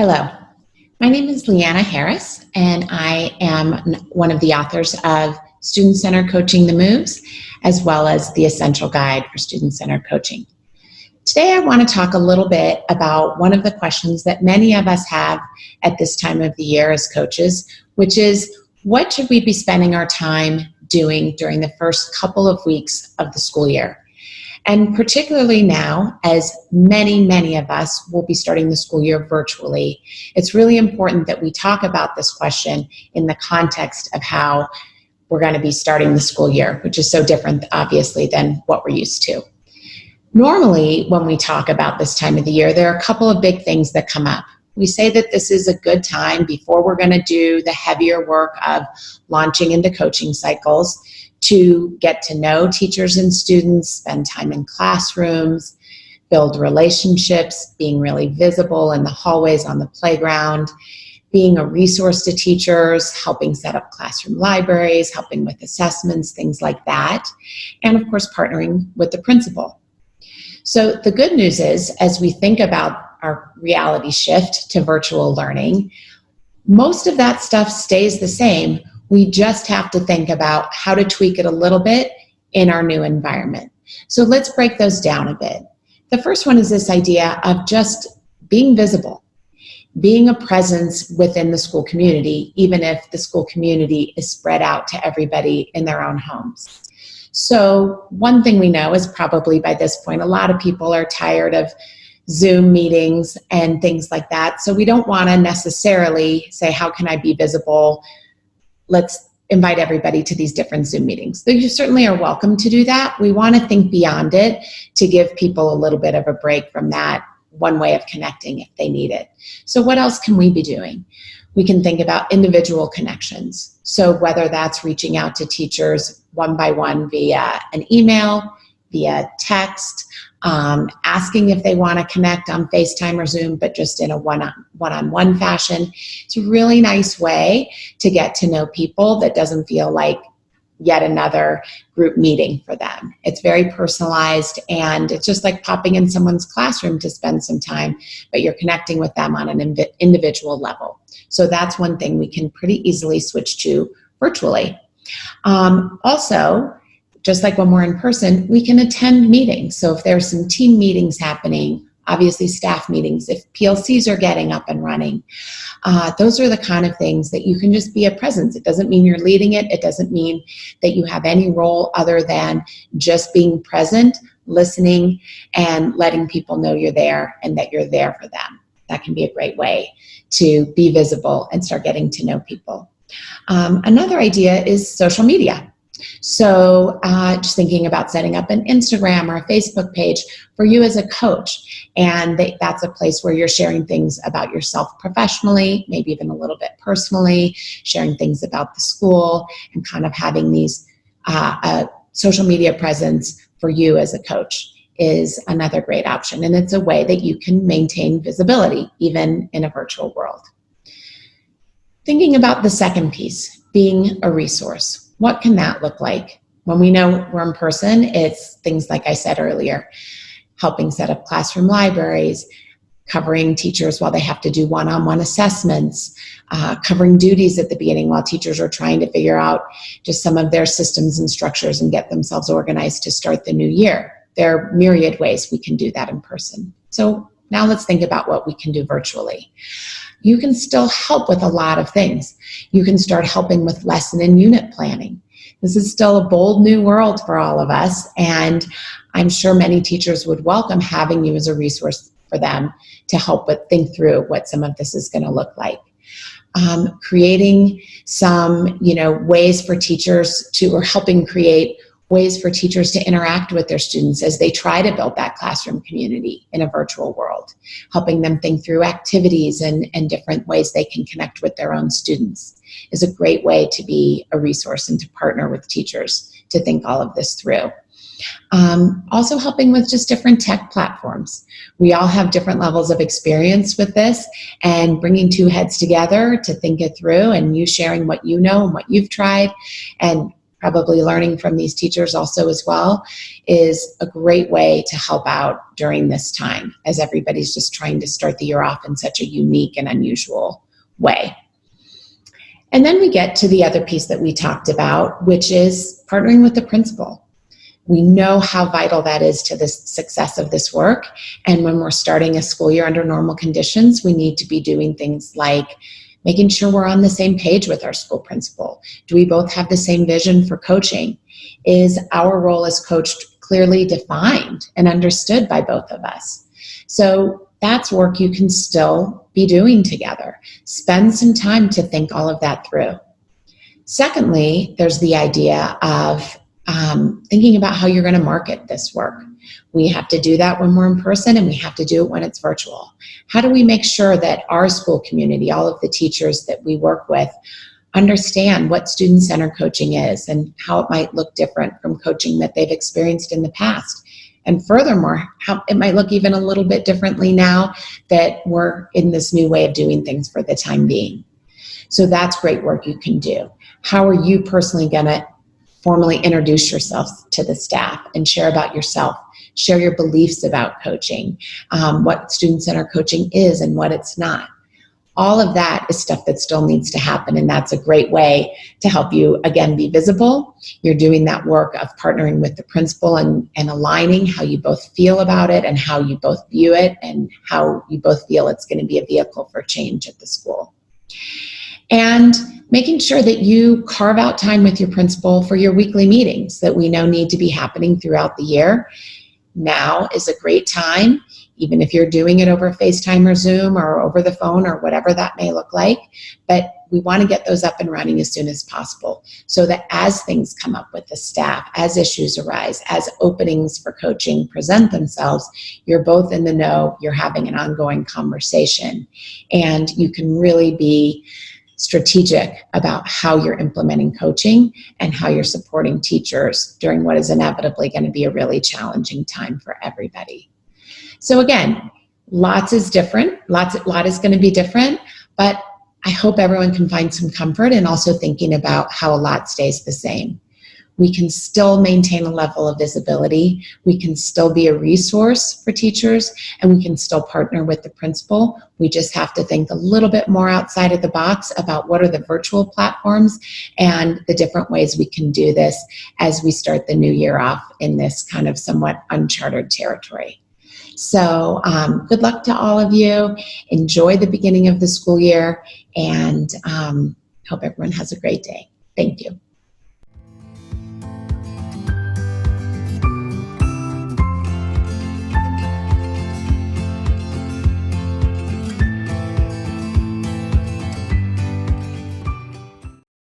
Hello, my name is Leanna Harris, and I am one of the authors of Student-Centered Coaching the Moves, as well as the Essential Guide for Student-Centered Coaching. Today, I want to talk a little bit about one of the questions that many of us have at this time of the year as coaches, which is, what should we be spending our time doing during the first couple of weeks of the school year? And particularly now, as many of us will be starting the school year virtually, it's really important that we talk about this question in the context of how we're going to be starting the school year, which is so different, obviously, than what we're used to. Normally, when we talk about this time of the year, there are a couple of big things that come up. We say that this is a good time before we're going to do the heavier work of launching into coaching cycles to get to know teachers and students, spend time in classrooms, build relationships, being really visible in the hallways, on the playground, being a resource to teachers, helping set up classroom libraries, helping with assessments, things like that, and of course partnering with the principal. So the good news is, as we think about our reality shift to virtual learning, most of that stuff stays the same. We just have to think about how to tweak it a little bit in our new environment. So let's break those down a bit. The first one is this idea of just being visible, being a presence within the school community, even if the school community is spread out to everybody in their own homes. So one thing we know is probably by this point, a lot of people are tired of Zoom meetings and things like that. So we don't want to necessarily say, how can I be visible? Let's invite everybody to these different Zoom meetings. So you certainly are welcome to do that. We want to think beyond it to give people a little bit of a break from that one way of connecting if they need it. So what else can we be doing? We can think about individual connections. So whether that's reaching out to teachers one by one via an email, via text, asking if they want to connect on FaceTime or Zoom, but just in a one-on-one fashion. It's a really nice way to get to know people that doesn't feel like yet another group meeting for them. It's very personalized, and it's just like popping in someone's classroom to spend some time, but you're connecting with them on an individual level. So that's one thing we can pretty easily switch to virtually. Also, just like when we're in person, we can attend meetings. So if there's some team meetings happening, obviously staff meetings, if PLCs are getting up and running, those are the kind of things that you can just be a presence. It doesn't mean you're leading it. It doesn't mean that you have any role other than just being present, listening, and letting people know you're there and that you're there for them. That can be a great way to be visible and start getting to know people. Another idea is social media. So just thinking about setting up an Instagram or a Facebook page for you as a coach. And that's a place where you're sharing things about yourself professionally, maybe even a little bit personally, sharing things about the school, and kind of having these social media presence for you as a coach is another great option. And it's a way that you can maintain visibility even in a virtual world. Thinking about the second piece, being a resource. What can that look like? When we know we're in person, it's things like I said earlier, helping set up classroom libraries, covering teachers while they have to do one-on-one assessments, covering duties at the beginning while teachers are trying to figure out just some of their systems and structures and get themselves organized to start the new year. There are myriad ways we can do that in person. So now let's think about what we can do virtually. You can still help with a lot of things. You can start helping with lesson and unit planning. This is still a bold new world for all of us, and I'm sure many teachers would welcome having you as a resource for them to help think through what some of this is going to look like. Creating some, ways for teachers to, or helping create ways for teachers to interact with their students as they try to build that classroom community in a virtual world, helping them think through activities and different ways they can connect with their own students is a great way to be a resource and to partner with teachers to think all of this through. Also helping with just different tech platforms. We all have different levels of experience with this, and bringing two heads together to think it through, and you sharing what you know and what you've tried, and probably learning from these teachers also as well, is a great way to help out during this time as everybody's just trying to start the year off in such a unique and unusual way. And then we get to the other piece that we talked about, which is partnering with the principal. We know how vital that is to the success of this work. And when we're starting a school year under normal conditions, we need to be doing things like making sure we're on the same page with our school principal. Do we both have the same vision for coaching? Is our role as coach clearly defined and understood by both of us? So that's work you can still be doing together. Spend some time to think all of that through. Secondly, there's the idea of thinking about how you're going to market this work. We have to do that when we're in person, and we have to do it when it's virtual. How do we make sure that our school community, all of the teachers that we work with, understand what student-centered coaching is and how it might look different from coaching that they've experienced in the past? And furthermore, how it might look even a little bit differently now that we're in this new way of doing things for the time being. So that's great work you can do. How are you personally going to formally introduce yourself to the staff and share about yourself, share your beliefs about coaching, what student-centered coaching is and what it's not? All of that is stuff that still needs to happen, and that's a great way to help you, again, be visible. You're doing that work of partnering with the principal and aligning how you both feel about it and how you both view it and how you both feel it's going to be a vehicle for change at the school. And making sure that you carve out time with your principal for your weekly meetings that we know need to be happening throughout the year. Now is a great time, even if you're doing it over FaceTime or Zoom or over the phone or whatever that may look like. But we want to get those up and running as soon as possible so that as things come up with the staff, as issues arise, as openings for coaching present themselves, you're both in the know, you're having an ongoing conversation, and you can really be strategic about how you're implementing coaching and how you're supporting teachers during what is inevitably going to be a really challenging time for everybody. So again, lot is going to be different, but I hope everyone can find some comfort in also thinking about how a lot stays the same. We can still maintain a level of visibility. We can still be a resource for teachers, and we can still partner with the principal. We just have to think a little bit more outside of the box about what are the virtual platforms and the different ways we can do this as we start the new year off in this kind of somewhat uncharted territory. So good luck to all of you. Enjoy the beginning of the school year, and hope everyone has a great day. Thank you.